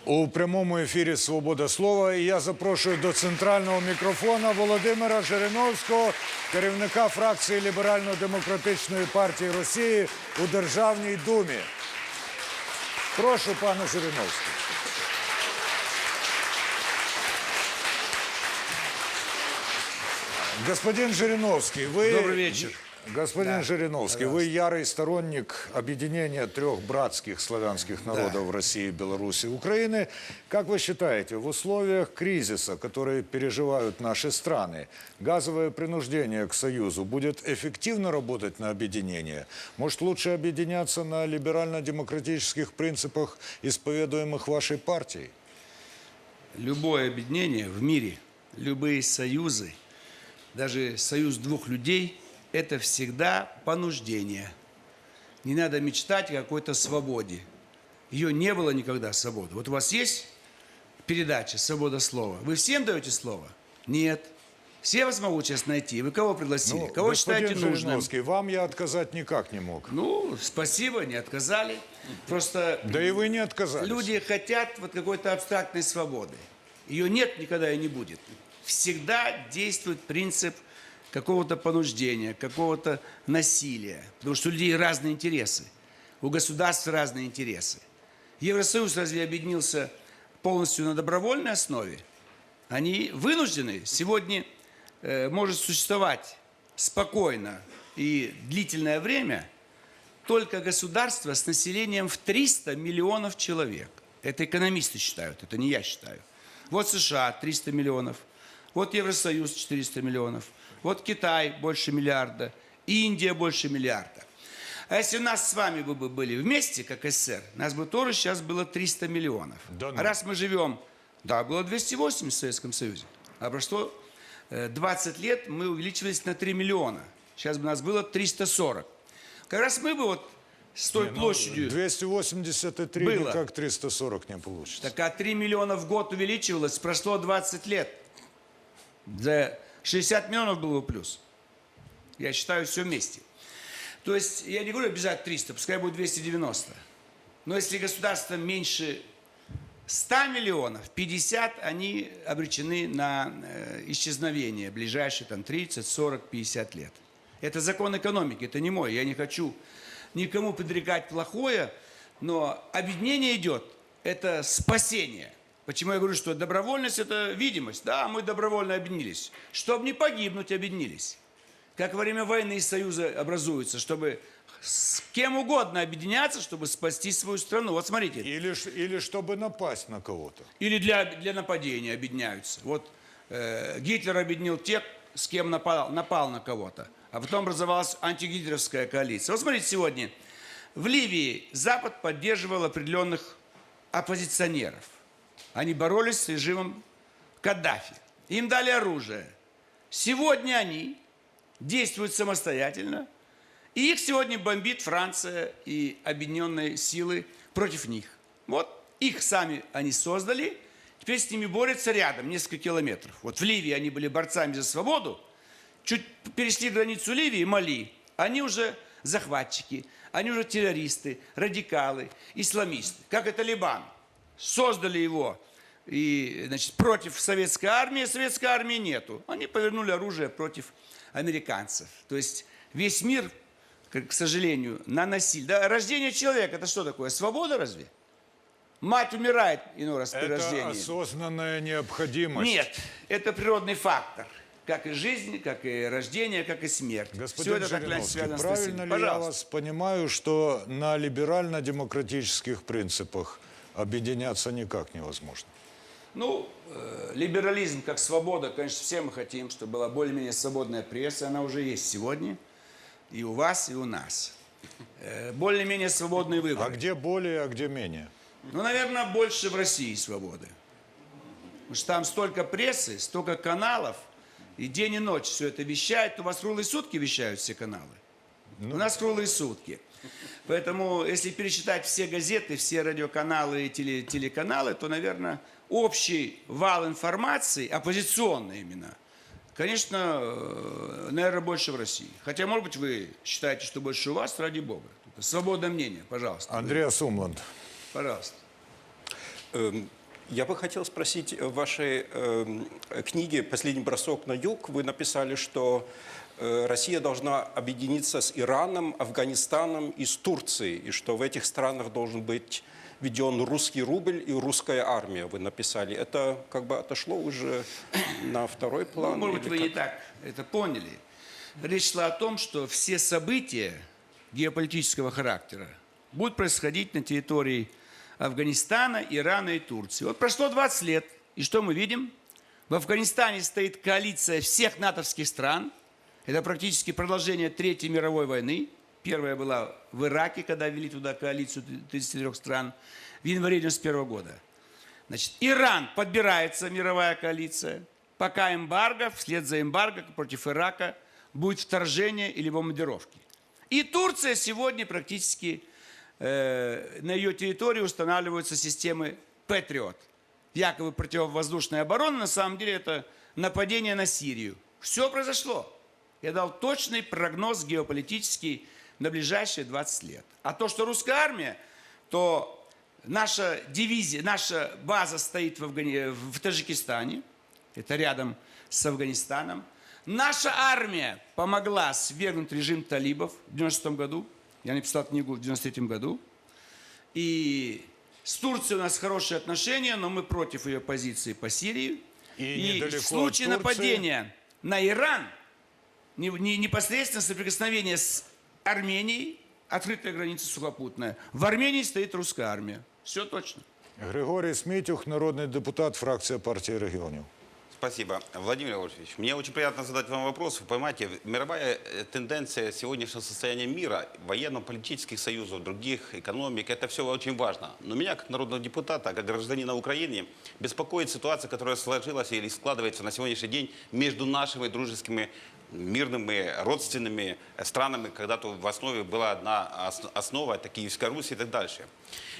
У прямому ефірі «Свобода слова» і я запрошую до центрального мікрофона Володимира Жириновського, керівника фракції Ліберально-демократичної партії Росії у Державній Думі. Прошу, пане Жириновський. Господин Жириновский, вы... Добрый вечер. Господин Жириновский, вы ярый сторонник объединения трех братских славянских народов России, Беларуси и Украины. Как вы считаете, в условиях кризиса, которые переживают наши страны, газовое принуждение к союзу будет эффективно работать на объединение? Может, лучше объединяться на либерально-демократических принципах, исповедуемых вашей партией? Любое объединение в мире, любые союзы, даже союз двух людей – это всегда понуждение. Не надо мечтать о какой-то свободе. Ее не было никогда, свободы. Вот у вас есть передача «Свобода слова». Вы всем даете слово? Нет. Все вас могут сейчас найти. Вы кого пригласили? Кого считаете нужным? Жириновский, вам я отказать никак не мог. Ну, спасибо, не отказали. Просто да и вы не отказались. Люди хотят вот какой-то абстрактной свободы. Ее нет, никогда и не будет. Всегда действует принцип какого-то понуждения, какого-то насилия. Потому что у людей разные интересы. У государств разные интересы. Евросоюз разве объединился полностью на добровольной основе? Они вынуждены. Сегодня может существовать спокойно и длительное время только государство с населением в 300 миллионов человек. Это экономисты считают, это не я считаю. Вот США 300 миллионов, вот Евросоюз 400 миллионов, вот Китай больше миллиарда, Индия больше миллиарда. А если у нас с вами бы были вместе, как СССР, нас бы тоже сейчас было 300 миллионов. Да, ну. А раз мы живем, да, было 280 в Советском Союзе, а прошло 20 лет, мы увеличились на 3 миллиона. Сейчас бы нас было 340. Как раз мы бы вот с той площадью... 283 было. никак 340 не получится. Так а 3 миллиона в год увеличивалось, прошло 20 лет. За 60 миллионов было бы плюс. Я считаю, все вместе. То есть, я не говорю обязательно 300, пускай будет 290. Но если государство меньше 100 миллионов, 50 они обречены на исчезновение в ближайшие там, 30, 40, 50 лет. Это закон экономики, это не мой. Я не хочу никому предрекать плохое, но объединение идет, это спасение. Почему я говорю, что добровольность – это видимость? Да, мы добровольно объединились. Чтобы не погибнуть, объединились. Как во время войны союзы образуются, чтобы с кем угодно объединяться, чтобы спасти свою страну. Вот смотрите. Или чтобы напасть на кого-то. Или для нападения объединяются. Вот Гитлер объединил тех, с кем напал на кого-то. А потом образовалась антигитлеровская коалиция. Вот смотрите, сегодня в Ливии Запад поддерживал определенных оппозиционеров. Они боролись с режимом Каддафи. Им дали оружие. Сегодня они действуют самостоятельно. И их сегодня бомбит Франция и объединенные силы против них. Вот их сами они создали. Теперь с ними борются рядом, несколько километров. Вот в Ливии они были борцами за свободу. Чуть перешли границу Ливии, Мали. Они уже захватчики, они уже террористы, радикалы, исламисты. Как и Талибан. Создали его и, значит, против советской армии нету. Они повернули оружие против американцев. То есть весь мир, к сожалению, на насилие. Да, рождение человека – это что такое? Свобода разве? Мать умирает иной раз при рождении. Это осознанная необходимость. Нет, это природный фактор. Как и жизнь, как и рождение, как и смерть. Господин Все это Жириновский, связано с правильно насилием. ли я вас понимаю, что на либерально-демократических принципах объединяться никак невозможно? Ну, либерализм как свобода, конечно, все мы хотим, чтобы была более-менее свободная пресса. Она уже есть сегодня. И у вас, и у нас. Более-менее свободные выборы. А где более, а где менее? Ну, наверное, больше в России свободы. Потому что там столько прессы, столько каналов. И день и ночь все это вещает. У вас круглые сутки вещают все каналы. У нас круглые сутки. Поэтому, если пересчитать все газеты, все радиоканалы и телеканалы, то, наверное, общий вал информации, оппозиционный именно, конечно, наверное, больше в России. Хотя, может быть, вы считаете, что больше у вас, ради бога. Свободное мнение, пожалуйста. Андреас Умланд. Пожалуйста. Я бы хотел спросить, в вашей книге «Последний бросок на юг» вы написали, что Россия должна объединиться с Ираном, Афганистаном и с Турцией, и что в этих странах должен быть введен русский рубль и русская армия, вы написали. Это как бы отошло уже на второй план? Ну, может быть, вы как? не так это поняли. Речь шла о том, что все события геополитического характера будут происходить на территории Афганистана, Ирана и Турции. Вот прошло 20 лет, и что мы видим? В Афганистане стоит коалиция всех натовских стран. Это практически продолжение Третьей мировой войны. Первая была в Ираке, когда ввели туда коалицию 33 стран в январе 1991 года. Значит, Иран подбирается, мировая коалиция. Пока эмбарго, вслед за эмбарго против Ирака будет вторжение или бомбардировки. И Турция сегодня практически на ее территории устанавливаются системы Патриот. Якобы противовоздушная оборона, на самом деле это нападение на Сирию. Все произошло. Я дал точный прогноз геополитический на ближайшие 20 лет. А то, что русская армия, то наша дивизия, наша база стоит в Таджикистане, это рядом с Афганистаном. Наша армия помогла свергнуть режим талибов в 1996 году. Я написал книгу в 1993 году. И с Турцией у нас хорошие отношения, но мы против ее позиции по Сирии. И в случае нападения на Иран, непосредственно соприкосновение с Арменией, открытая граница сухопутная, в Армении стоит русская армия. Все точно. Григорий Смитюх, народный депутат, фракция партии регионов. Спасибо. Владимир Владимирович, мне очень приятно задать вам вопрос. Вы понимаете, мировая тенденция сегодняшнего состояния мира, военно-политических союзов, других экономик, это все очень важно. Но меня, как народного депутата, как гражданина Украины, беспокоит ситуация, которая сложилась или складывается на сегодняшний день между нашими дружескими, мирными, родственными странами. Когда-то в основе была одна основа, это Киевская Русь и так дальше.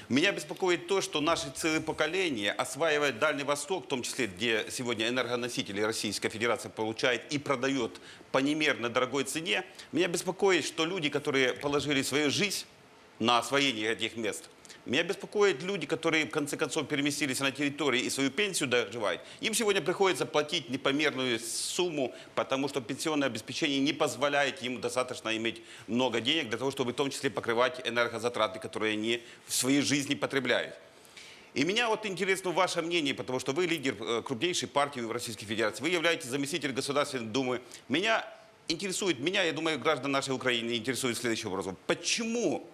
Меня беспокоит то, что наши целые поколения осваивают Дальний Восток, в том числе, где сегодня энергоносители Российская Федерация получает и продает по немерно дорогой цене. Меня беспокоит, что люди, которые положили свою жизнь на освоение этих мест, меня беспокоят люди, которые в конце концов переместились на территории и свою пенсию доживают. Им сегодня приходится платить непомерную сумму, потому что пенсионное обеспечение не позволяет им достаточно иметь много денег для того, чтобы в том числе покрывать энергозатраты, которые они в своей жизни потребляют. И меня вот интересно ваше мнение, потому что вы лидер крупнейшей партии в Российской Федерации, вы являетесь заместителем Государственной Думы. Меня, я думаю, граждан нашей Украины интересует следующим образом. Почему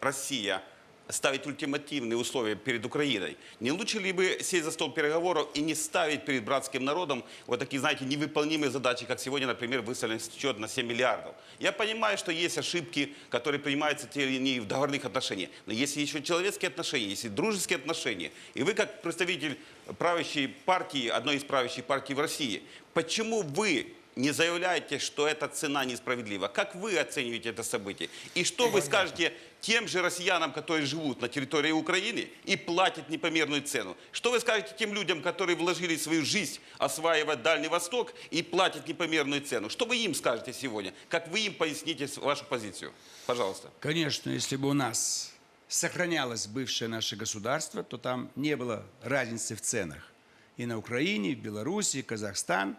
Россия ставит ультимативные условия перед Украиной? Не лучше ли бы сесть за стол переговоров и не ставить перед братским народом вот такие, знаете, невыполнимые задачи, как сегодня, например, выставлен счет на 7 миллиардов? Я понимаю, что есть ошибки, которые принимаются те или иные в договорных отношениях, но есть еще человеческие отношения, есть и дружеские отношения. И вы, как представитель правящей партии, одной из правящих партий в России, почему вы не заявляете, что эта цена несправедлива? Как вы оцениваете это событие? И что вы скажете тем же россиянам, которые живут на территории Украины и платят непомерную цену? Что вы скажете тем людям, которые вложили свою жизнь, осваивая Дальний Восток и платят непомерную цену? Что вы им скажете сегодня? Как вы им поясните вашу позицию? Пожалуйста. Конечно, если бы у нас сохранялось бывшее наше государство, то там не было разницы в ценах. И на Украине, и в Беларуси, и Казахстан.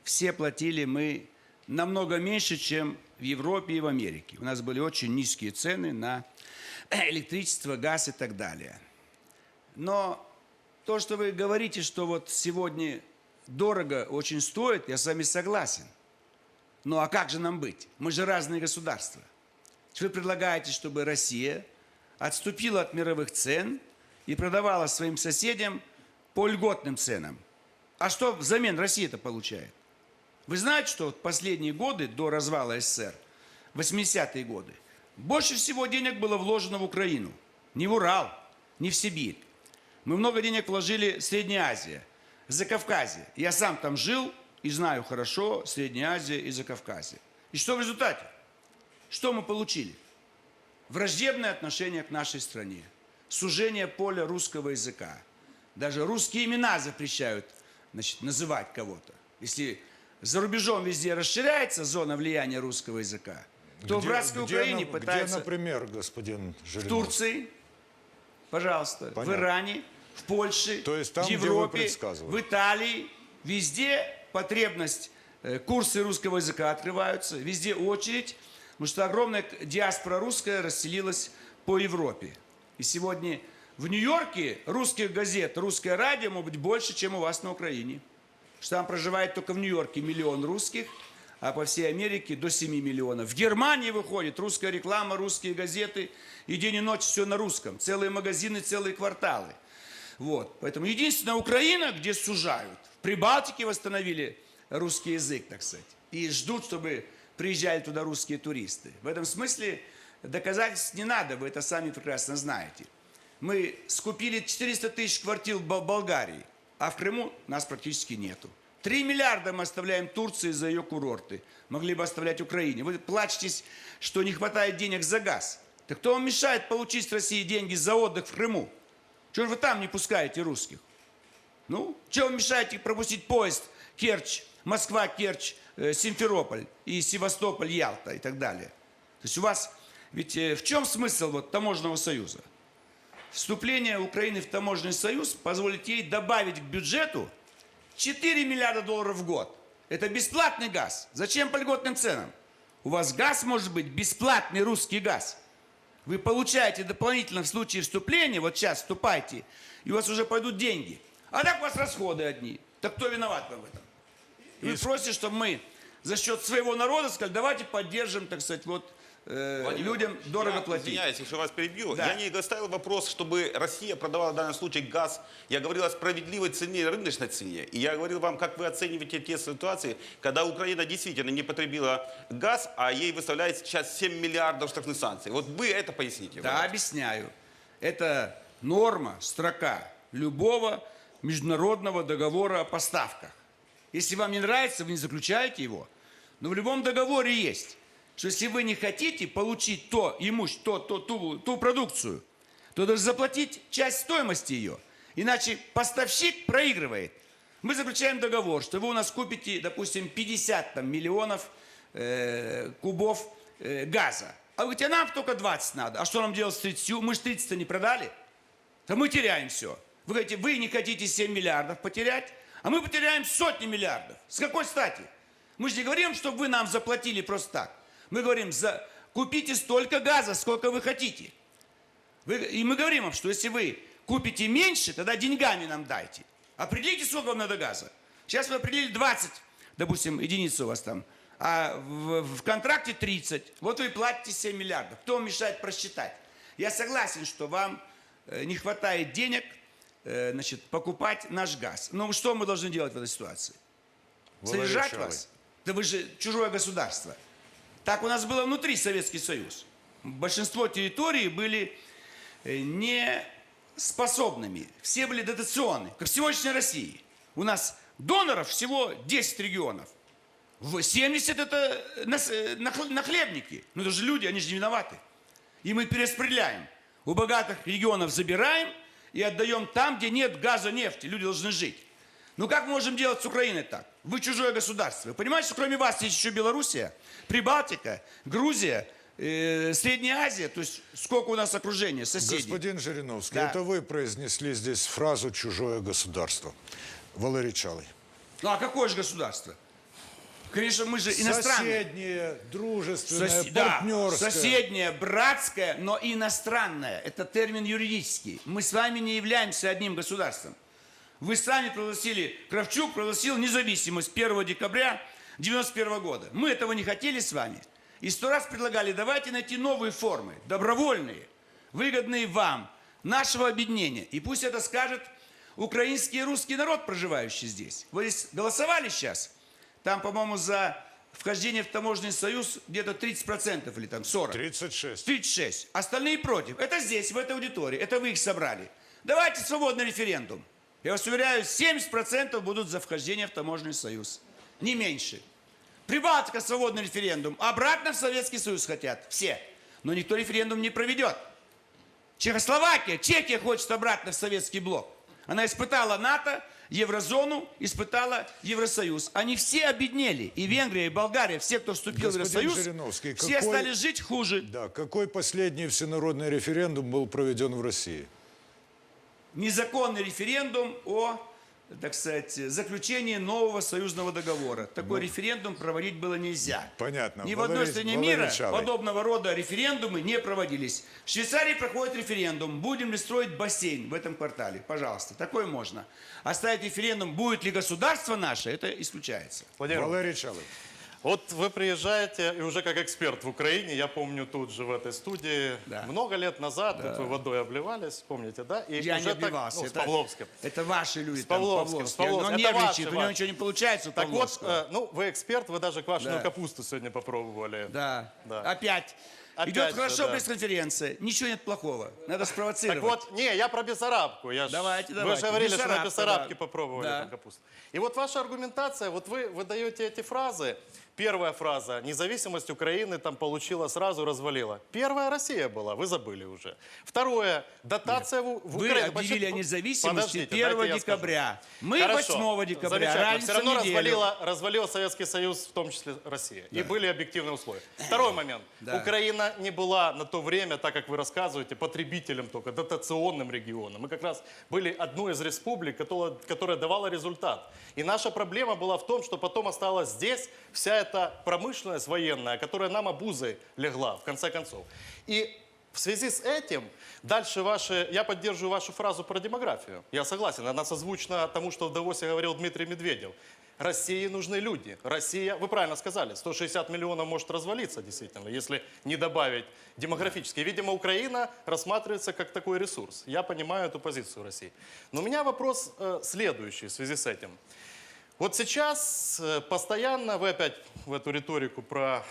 Все платили мы намного меньше, чем в Европе и в Америке. У нас были очень низкие цены на электричество, газ и так далее. Но то, что вы говорите, что вот сегодня дорого очень стоит, я с вами согласен. Ну а как же нам быть? Мы же разные государства. Вы предлагаете, чтобы Россия отступила от мировых цен и продавала своим соседям по льготным ценам. А что взамен Россия-то получает? Вы знаете, что в последние годы до развала СССР, 80-е годы, больше всего денег было вложено в Украину. Не в Урал, не в Сибирь. Мы много денег вложили в Среднюю Азию, Закавказье. Я сам там жил и знаю хорошо Среднюю Азию и Закавказье. И что в результате? Что мы получили? Враждебное отношение к нашей стране. Сужение поля русского языка. Даже русские имена запрещают, значит, называть кого-то. Если за рубежом везде расширяется зона влияния русского языка, то в братской Украине пытаются... Где, например, господин Жириновский? В Турции, пожалуйста, Понятно. в Иране, в Польше, То есть там, в где вы Европе, предсказывали. в Италии, везде потребность, курсы русского языка открываются, везде очередь, потому что огромная диаспора русская расселилась по Европе. И сегодня в Нью-Йорке русских газет, русское радио может быть больше, чем у вас на Украине. Что там проживает только в Нью-Йорке 1 миллион русских, а по всей Америке до 7 миллионов. В Германии выходит русская реклама, русские газеты, и день и ночь все на русском. Целые магазины, целые кварталы. Вот. Поэтому единственная Украина, где сужают. В Прибалтике восстановили русский язык, так сказать. И ждут, чтобы приезжали туда русские туристы. В этом смысле доказательств не надо, вы это сами прекрасно знаете. Мы скупили 400 тысяч квартир в Болгарии, а в Крыму нас практически нету. 3 миллиарда мы оставляем Турции за ее курорты. Могли бы оставлять Украине. Вы плачетесь, что не хватает денег за газ. Так кто вам мешает получить с России деньги за отдых в Крыму? Чего же вы там не пускаете русских? Ну, чего вы мешаете пропустить поезд Керчь, Москва, Керчь, Симферополь и Севастополь, Ялта и так далее? То есть у вас, ведь в чем смысл вот таможенного союза? Вступление Украины в таможенный союз позволит ей добавить к бюджету 4 миллиарда долларов в год. Это бесплатный газ. Зачем по льготным ценам? У вас газ может быть бесплатный русский газ. Вы получаете дополнительно в случае вступления, вот сейчас вступайте, и у вас уже пойдут деньги. А так у вас расходы одни. Так кто виноват в этом? И вы просите, чтобы мы за счет своего народа сказали, давайте поддержим, так сказать, вот людям дорого платить. Извиняюсь, если вас перебью. Да. Я не ставил вопрос, чтобы Россия продавала в данном случае газ. Я говорил о справедливой цене, рыночной цене. И я говорил вам, как вы оцениваете те ситуации, когда Украина действительно не потребила газ, а ей выставляет сейчас 7 миллиардов штрафных санкций. Вот вы это поясните. Да, объясняю. Это норма, строка любого международного договора о поставках. Если вам не нравится, вы не заключаете его. Но в любом договоре есть, что если вы не хотите получить то имущество, ту продукцию, то должны заплатить часть стоимости ее. Иначе поставщик проигрывает. Мы заключаем договор, что вы у нас купите, допустим, 50 миллионов кубов газа. А вы говорите, а нам только 20 надо. А что нам делать с 30? Мы же 30-то не продали. То мы теряем все. Вы говорите, вы не хотите 7 миллиардов потерять, а мы потеряем сотни миллиардов. С какой стати? Мы же не говорим, чтобы вы нам заплатили просто так. Мы говорим, купите столько газа, сколько вы хотите. И мы говорим вам, что если вы купите меньше, тогда деньгами нам дайте. Определите, сколько вам надо газа. Сейчас вы определили 20, допустим, единиц у вас там, а в контракте 30. Вот вы платите 7 миллиардов. Кто вам мешает просчитать? Я согласен, что вам не хватает денег, значит, покупать наш газ. Но что мы должны делать в этой ситуации? Валерий Содержать Чалый. вас? Да вы же чужое государство. Так у нас было внутри Советский Союз. Большинство территорий были неспособными. Все были дотационны, как в сегодняшней России. У нас доноров всего 10 регионов. 70 это нахлебники. Ну это же люди, они же не виноваты. И мы перераспределяем. У богатых регионов забираем и отдаем там, где нет газа, нефти. Люди должны жить. Ну как мы можем делать с Украиной так? Вы чужое государство. Вы понимаете, что кроме вас есть еще Белоруссия, Прибалтика, Грузия, Средняя Азия? То есть сколько у нас окружения, соседей? Господин Жириновский, Да. это вы произнесли здесь фразу «чужое государство». Валерий Чалый. Ну а какое же государство? Конечно, мы же иностранные. Соседнее, дружественное, Да, партнерское. соседнее, братское, но иностранное. Это термин юридический. Мы с вами не являемся одним государством. Вы сами провозгласили, Кравчук провозгласил независимость 1 декабря 1991 года. Мы этого не хотели с вами. И 100 раз предлагали, давайте найти новые формы, добровольные, выгодные вам, нашего объединения. И пусть это скажет украинский и русский народ, проживающий здесь. Вы здесь голосовали сейчас? Там, по-моему, за вхождение в таможенный союз где-то 30% или там 40%. 36. 36. Остальные против. Это здесь, в этой аудитории. Это вы их собрали. Давайте свободный референдум. Я вас уверяю, 70% будут за вхождение в таможенный союз. Не меньше. Прибалтика свободный референдум. Обратно в Советский Союз хотят. Все. Но никто референдум не проведет. Чехословакия, Чехия хочет обратно в Советский блок. Она испытала НАТО, Еврозону, испытала Евросоюз. Они все обеднели. И Венгрия, и Болгария, все, кто вступил в Господин Евросоюз, Жириновский, все какой- стали жить хуже. Да, какой последний всенародный референдум был проведен в России? незаконный референдум о, так сказать, заключении нового союзного договора. Такой референдум проводить было нельзя. Понятно. Ни в одной Валерий- стране Валерий мира Чалый. подобного рода референдумы не проводились. В Швейцарии проходит референдум, будем ли строить бассейн в этом квартале. Пожалуйста, такое можно. Оставить референдум, будет ли государство наше, это исключается. Владимир, Валерий Чалый. вот вы приезжаете, и уже как эксперт в Украине, я помню тут же в этой студии, Да. много лет назад, тут вы водой обливались, помните, да? И Я уже не так, обливался. ну, с это, Павловским. это ваши люди, С там, Павловским, с Павловским. Он Это нервничает, ваши, у него ваши. ничего не получается у Так вот, Павловского. ну, вы эксперт, вы даже квашеную Да. капусту сегодня попробовали. Да. Да. Опять. Опять Идет же, хорошо да. пресс-конференция. Ничего нет плохого. Надо Так спровоцировать. вот, не, я про Бессарабку. Давайте, Вы давайте. же говорили, что на Бессарабка, Бессарабке да. попробовали Да. там капусту. И вот ваша аргументация, вот вы выдаете эти фразы. Первая фраза: независимость Украины там получила сразу, развалила. Первая Россия была, вы забыли уже. Второе: дотация в Вы Украину. объявили о Почему? независимости Подождите, 1 дайте я скажу. декабря. Мы Хорошо. 8 декабря. Замечательно. Разница Все равно в неделю. развалил Советский Союз, в том числе Россия. И были объективные условия. Второй момент. Да. Украина не была на то время, так как вы рассказываете, потребителем только, дотационным регионом. Мы как раз были одной из республик, которая давала результат. И наша проблема была в том, что потом осталась здесь вся эта промышленность военная, которая нам обузой легла, в конце концов. И в связи с этим, дальше я поддерживаю вашу фразу про демографию. Я согласен, она созвучна тому, что в Давосе говорил Дмитрий Медведев. России нужны люди. Россия, вы правильно сказали, 160 миллионов может развалиться действительно, если не добавить демографически. Видимо, Украина рассматривается как такой ресурс. Я понимаю эту позицию России. Но у меня вопрос следующий в связи с этим. Вот сейчас постоянно вы опять в эту риторику про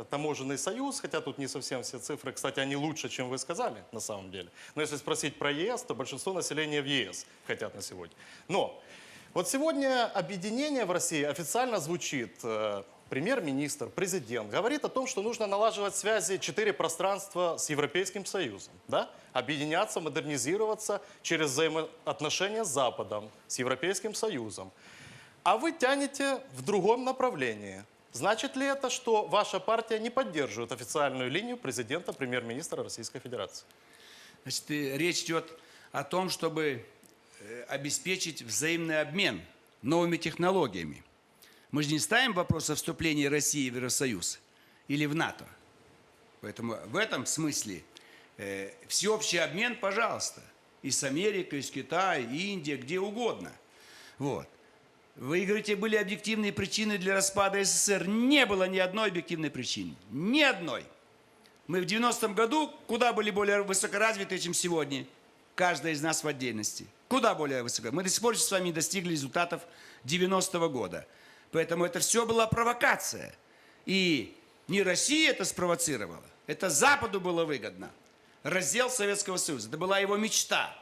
таможенный союз, хотя тут не совсем все цифры, кстати, они лучше, чем вы сказали, на самом деле. Но если спросить про ЕС, то большинство населения в ЕС хотят на сегодня. Но вот сегодня объединение в России официально звучит. Премьер-министр, президент говорит о том, что нужно налаживать связи 4 пространства с Европейским Союзом. Да? Объединяться, модернизироваться через взаимоотношения с Западом, с Европейским Союзом. А вы тянете в другом направлении. Значит ли это, что ваша партия не поддерживает официальную линию президента, премьер-министра Российской Федерации? Значит, речь идет о том, чтобы обеспечить взаимный обмен новыми технологиями. Мы же не ставим вопрос о вступлении России в Евросоюз или в НАТО. Поэтому в этом смысле всеобщий обмен, пожалуйста. И с Америкой, и с Китаем, и Индией, где угодно. Вот. Вы говорите, были объективные причины для распада СССР. Не было ни одной объективной причины. Ни одной. Мы в 90-м году куда были более высокоразвиты, чем сегодня. Каждая из нас в отдельности. Куда более высоко. Мы до сих пор с вами не достигли результатов 90-го года. Поэтому это все была провокация. И не Россия это спровоцировала. Это Западу было выгодно. Раздел Советского Союза. Это была его мечта.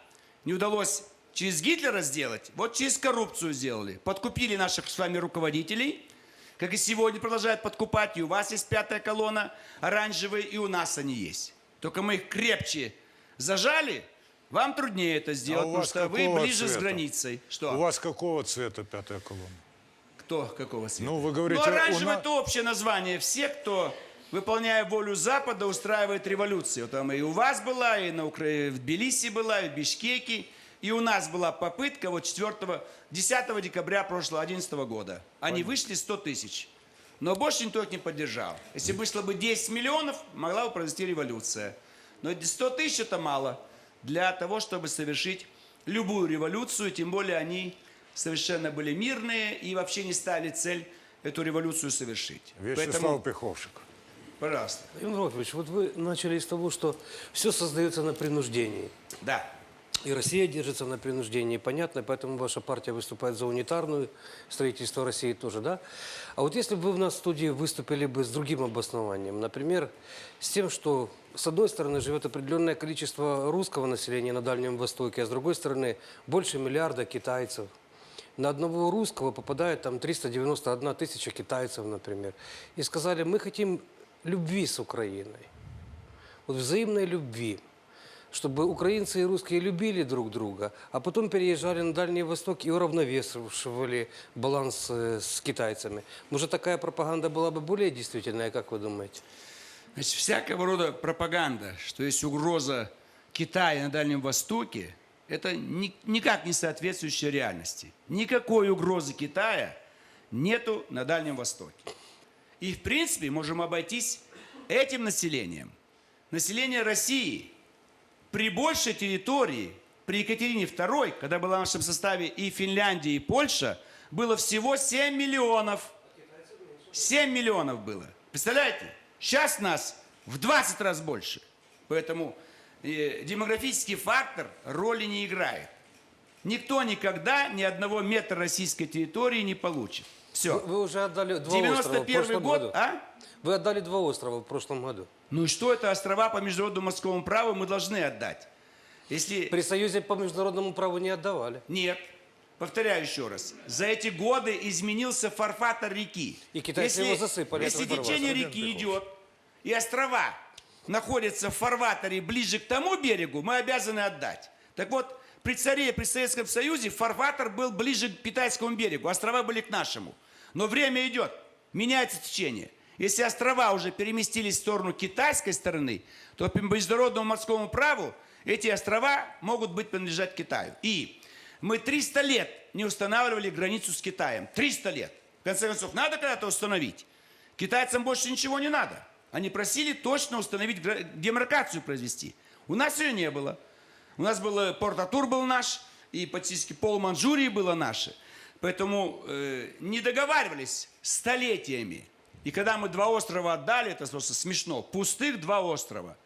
Не удалось через Гитлера сделать, вот через коррупцию сделали. Подкупили наших с вами руководителей, как и сегодня продолжают подкупать. И у вас есть 5-я колонна, оранжевые, и у нас они есть. Только мы их крепче зажали, вам труднее это сделать, потому что вы ближе с границей. Что? У вас какого цвета 5-я колонна? Кто какого цвета? Ну, вы говорите, оранжевый это общее название. Все, кто, выполняя волю Запада, устраивает революцию. Там и у вас была, и в Тбилиси была, и в Бишкеке. И у нас была попытка вот 10 декабря прошлого 2011 года. Они вышли 100 тысяч. Но больше никто их не поддержал. Если вышло бы 10 миллионов, могла бы произойти революция. Но 100 тысяч это мало для того, чтобы совершить любую революцию. Тем более они совершенно были мирные и вообще не ставили цель эту революцию совершить. Вячеслав Пиховшик. Пожалуйста. Владимир Вольфович, вот вы начали с того, что все создается на принуждении. Да. И Россия держится на принуждении, понятно, поэтому ваша партия выступает за унитарную, строительство России тоже, да? А вот если бы вы в нас в студии выступили бы с другим обоснованием, например, с тем, что с одной стороны живет определенное количество русского населения на Дальнем Востоке, а с другой стороны больше миллиарда китайцев. На одного русского попадает там 391 тысяча китайцев, например. И сказали, мы хотим любви с Украиной, вот взаимной любви. Чтобы украинцы и русские любили друг друга, а потом переезжали на Дальний Восток и уравновешивали баланс с китайцами. Может, такая пропаганда была бы более действительная, как вы думаете? Значит, всякого рода пропаганда, что есть угроза Китая на Дальнем Востоке, это никак не соответствующая реальности. Никакой угрозы Китая нету на Дальнем Востоке. И, в принципе, можем обойтись этим населением. Население России при большей территории, при Екатерине II, когда была в нашем составе и Финляндия, и Польша, было всего 7 миллионов. 7 миллионов было. Представляете? Сейчас нас в 20 раз больше. Поэтому демографический фактор роли не играет. Никто никогда ни одного метра российской территории не получит. Все. Вы уже отдали два острова в 91 прошлом год, году. а? Вы отдали два острова в прошлом году. Ну и что это острова по международному морскому праву мы должны отдать? Если... При Союзе по международному праву не отдавали. Нет. Повторяю еще раз. За эти годы изменился фарватер реки. И китайцы его засыпали, Если этот течение фарватер. реки идет, и острова находятся в фарватере ближе к тому берегу, мы обязаны отдать. Так вот, при царе, при Советском Союзе фарватер был ближе к китайскому берегу, острова были к нашему. Но время идет, меняется течение. Если острова уже переместились в сторону китайской стороны, то по международному морскому праву эти острова могут быть принадлежать Китаю. И мы 300 лет не устанавливали границу с Китаем. 300 лет. В конце концов, надо когда-то установить. Китайцам больше ничего не надо. Они просили точно установить, демаркацию произвести. У нас ее не было. У нас был Порт-Артур был наш, и практически пол Манчжурии было наше. Поэтому не договаривались столетиями. И когда мы два острова отдали, это просто смешно. Пустых два острова.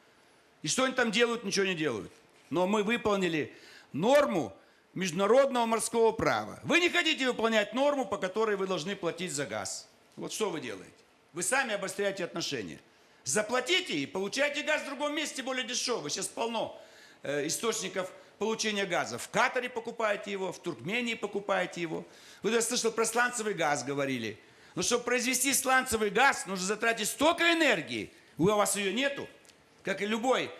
И что они там делают, ничего не делают. Но мы выполнили норму международного морского права. Вы не хотите выполнять норму, по которой вы должны платить за газ. Вот что вы делаете? Вы сами обостряете отношения. Заплатите и получайте газ в другом месте более дешевый. Сейчас полно источников получения газа. В Катаре покупаете его, в Туркмении покупаете его. Вы, я слышал, про сланцевый газ говорили. Но чтобы произвести сланцевый газ, нужно затратить столько энергии. У вас ее нету, как и любой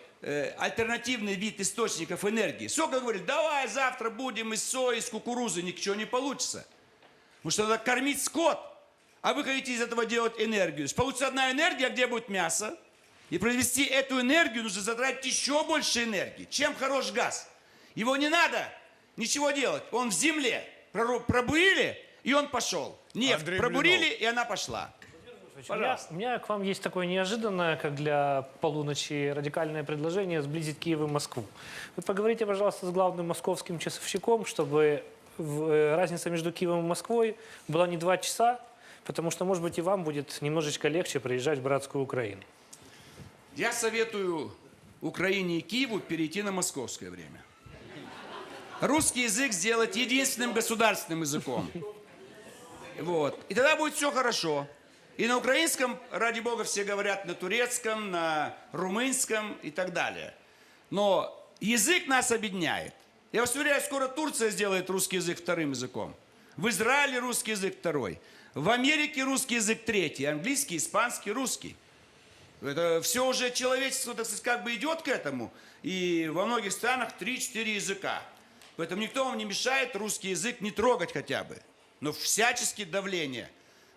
альтернативный вид источников энергии. Сколько говорит, давай завтра будем из сои, из кукурузы, ничего не получится. Потому что надо кормить скот. А вы хотите из этого делать энергию. Получится одна энергия, где будет мясо. И произвести эту энергию нужно затратить еще больше энергии. Чем хорош газ? Его не надо ничего делать. Он в земле. Пробурили, и он пошел. Нефть Андрей пробурили, Блинов. и она пошла. У меня к вам есть такое неожиданное, как для полуночи, радикальное предложение сблизить Киев и Москву. Вы поговорите, пожалуйста, с главным московским часовщиком, чтобы разница между Киевом и Москвой была не 2 часа, потому что, может быть, и вам будет немножечко легче приезжать в братскую Украину. Я советую Украине и Киеву перейти на московское время. Русский язык сделать единственным государственным языком. Вот. И тогда будет все хорошо. И на украинском, ради бога, все говорят на турецком, на румынском и так далее. Но язык нас объединяет. Я вас уверяю, скоро Турция сделает русский язык вторым языком. В Израиле русский язык второй. В Америке русский язык третий. Английский, испанский, русский. Это все уже человечество, так сказать, как бы идет к этому. И во многих странах 3-4 языка. Поэтому никто вам не мешает русский язык не трогать хотя бы. Но всячески давление.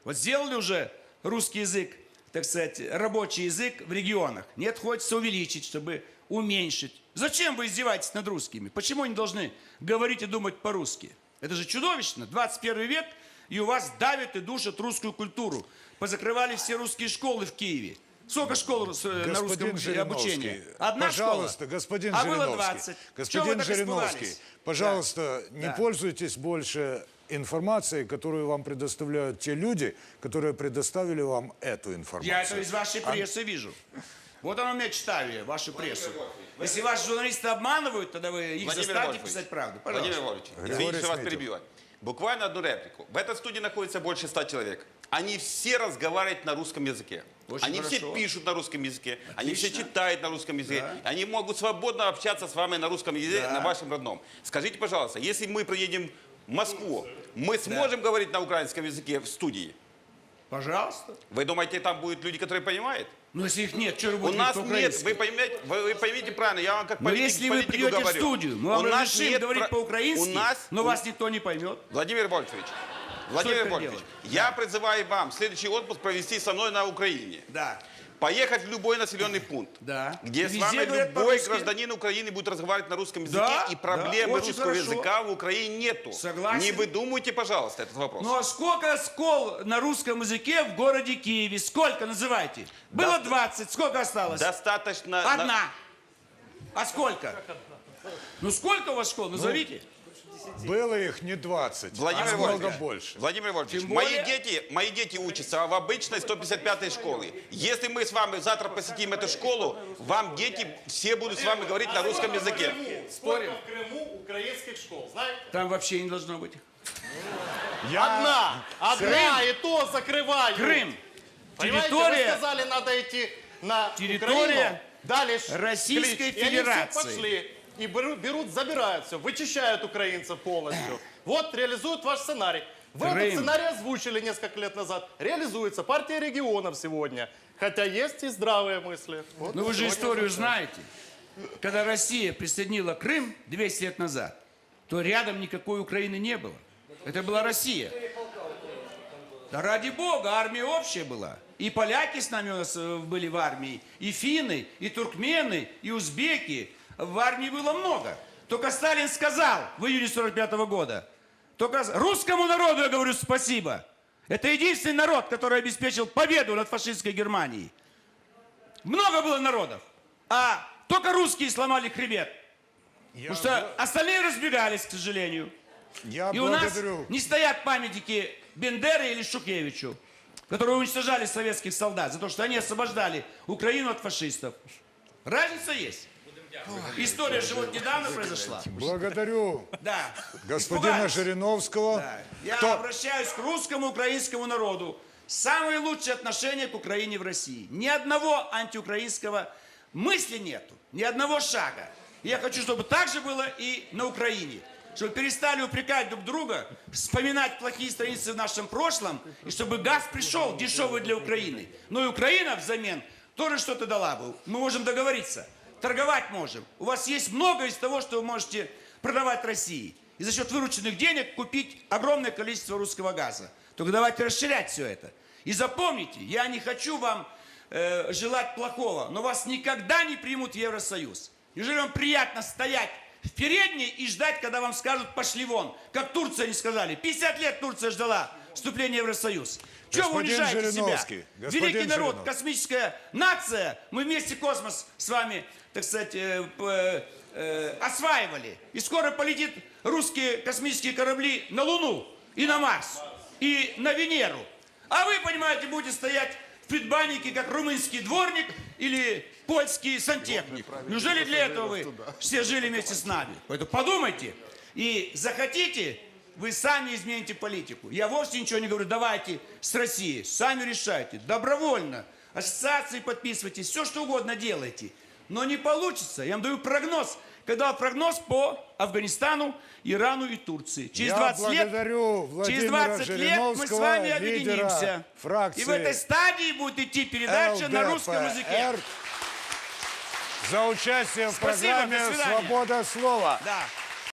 Вот сделали уже русский язык, так сказать, рабочий язык в регионах. Нет, хочется увеличить, чтобы уменьшить. Зачем вы издеваетесь над русскими? Почему они должны говорить и думать по-русски? Это же чудовищно. 21 век, и у вас давят и душат русскую культуру. Позакрывали все русские школы в Киеве. Сколько школ на русском обучении? Одна пожалуйста, школа? господин а Жириновский, было 20. господин Жириновский, пожалуйста, Да. не Да. пользуйтесь больше информацией, которую вам предоставляют те люди, которые предоставили вам эту информацию. Я это из вашей прессы вижу. Вот оно я читаю, я, вашу прессу. Если ваши журналисты обманывают, тогда вы их Владимир заставьте Вольфович, писать правду. Владимир Пожалуйста. Вольфович, Григорий извините, что вас Сметов. перебиваю. Буквально одну реплику. В этой студии находится больше 100 человек. Они все разговаривают на русском языке. Очень они хорошо. все пишут на русском языке. Они все Отлично. читают на русском языке. Да. Они могут свободно общаться с вами на русском языке, Да. на вашем родном. Скажите, пожалуйста, если мы приедем в Москву, мы сможем говорить на украинском языке в студии? Пожалуйста. Вы думаете, там будут люди, которые понимают? Ну, если их нет, что вы У будете нас говорить нет, по-украински? вы поймите правильно, я вам как Но политик, если вы политику придете в говорю. студию, мы вам У нас разрешим нет говорить про- по-украински, у нас- но вас никто не поймет. Владимир Вольфович, Владимир это Вольфович, делать? я призываю вам следующий отпуск провести со мной на Украине. Да. поехать в любой населенный пункт, Да. где с Везде вами говорят любой по-русски. гражданин Украины будет разговаривать на русском языке, Да, и проблемы да, очень русского хорошо. языка в Украине нету. Согласен. Не выдумывайте, пожалуйста, этот вопрос. Ну а сколько школ на русском языке в городе Киеве? Сколько, называйте? Было 20, сколько осталось? Достаточно... Одна. А сколько? Ну сколько у вас школ? Назовите. Было их не 20, Владимир а много Вольфович, больше. Владимир Вольфович, Тем более- мои дети учатся в обычной 155-й школе. Если мы с вами завтра посетим эту школу, вам дети все будут с вами говорить на русском языке. Спорим? В Крыму украинских школ, знаете? Там вообще не должно быть. Одна, и то закрывают. Крым. Понимаете, вы Территория сказали, надо идти на Территория Украину, дали Российской клич, и они Федерации. все пошли, и берут, забирают все, вычищают украинцев полностью. Вот, реализуют ваш сценарий. Вы Крым. этот сценарий озвучили несколько лет назад. Реализуется. Партия регионов сегодня. Хотя есть и здравые мысли. Вот Ну вы же сегодня историю озвучили. знаете. Когда Россия присоединила Крым 200 лет назад, то рядом никакой Украины не было. Это была Россия. Да ради бога, армия общая была. И поляки с нами у нас были в армии, и финны, и туркмены, и узбеки. В армии было много. Только Сталин сказал в июне 45 года, только русскому народу я говорю спасибо. Это единственный народ, который обеспечил победу над фашистской Германией. Много было народов, а только русские сломали хребет. Потому что остальные разбегались, к сожалению. Я И у нас благодарю. не стоят памятники Бендере или Шухевичу, которые уничтожали советских солдат за то, что они освобождали Украину от фашистов. Разница есть. История же вот недавно произошла. Благодарю Да. господина Испугались. Жириновского. Да. Я Кто- обращаюсь к русскому украинскому народу. Самые лучшие отношения к Украине в России. Ни одного антиукраинского мысли нету. Ни одного шага. И я хочу, чтобы так же было и на Украине. Чтобы перестали упрекать друг друга, вспоминать плохие страницы в нашем прошлом, и чтобы газ пришел дешевый для Украины. Но и Украина взамен тоже что-то дала бы. Мы можем договориться. Торговать можем. У вас есть много из того, что вы можете продавать России. И за счет вырученных денег купить огромное количество русского газа. Только давайте расширять все это. И запомните, я не хочу вам желать плохого, но вас никогда не примут в Евросоюз. Неужели вам приятно стоять в передней и ждать, когда вам скажут «пошли вон», как Турция не сказали. 50 лет Турция ждала вступления в Евросоюз. Чего вы Господин унижаете себя? Жириновский, господин Великий народ, Жириновский. космическая нация, мы вместе космос с вами, так сказать, осваивали. И скоро полетит русские космические корабли на Луну, и на Марс, и на Венеру. А вы, понимаете, будете стоять в предбаннике, как румынский дворник или польский сантехник. Неужели для этого вы все жили вместе с нами? Поэтому подумайте. И захотите, вы сами измените политику. Я вовсе ничего не говорю, давайте с Россией, сами решайте, добровольно. Ассоциации подписывайтесь, все что угодно делайте. Но не получится. Я вам даю прогноз. Когда прогноз по Афганистану, Ирану и Турции. Через Я 20 лет, благодарю через Владимира 20 лет мы с вами Жириновского, объединимся. лидера фракции И в этой стадии будет идти передача на русском языке. ЛДПР за участие в Спасибо, программе до свидания. «Свобода слова». Да.